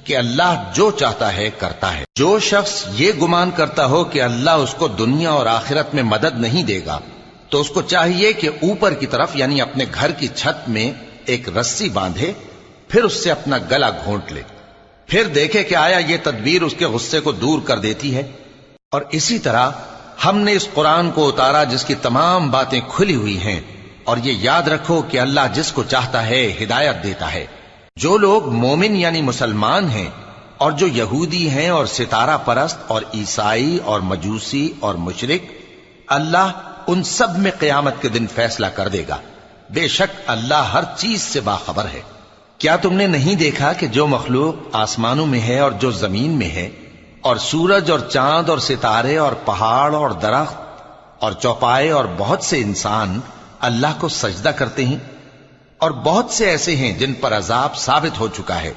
कि अल्लाह जो चाहता है करता है। जो शख्स ये गुमान करता हो कि अल्लाह उसको दुनिया और आखिरत में मदद नहीं देगा, तो उसको चाहिए कि ऊपर की तरफ यानी अपने घर की छत में एक रस्सी बांधे, फिर उससे अपना गला घोंट ले, फिर देखे कि आया ये तदबीर उसके गुस्से को दूर कर देती है। और इसी तरह हमने इस कुरान को उतारा जिसकी तमाम बातें खुली हुई हैं। और ये याद रखो कि अल्लाह जिसको चाहता है हिदायत देता है। जो लोग मोमिन यानी मुसलमान हैं और जो यहूदी हैं और सितारा परस्त और ईसाई और मजूसी और मुशरिक, अल्लाह उन सब में क़यामत के दिन फैसला कर देगा। बेशक अल्लाह हर चीज से बाखबर है। क्या तुमने नहीं देखा कि जो मखलूक आसमानों में है और जो जमीन में है, और सूरज और चांद और सितारे और पहाड़ और दरख्त और चौपाए और बहुत से इंसान अल्लाह को सजदा करते हैं, और बहुत से ऐसे हैं जिन पर अजाब साबित हो चुका है।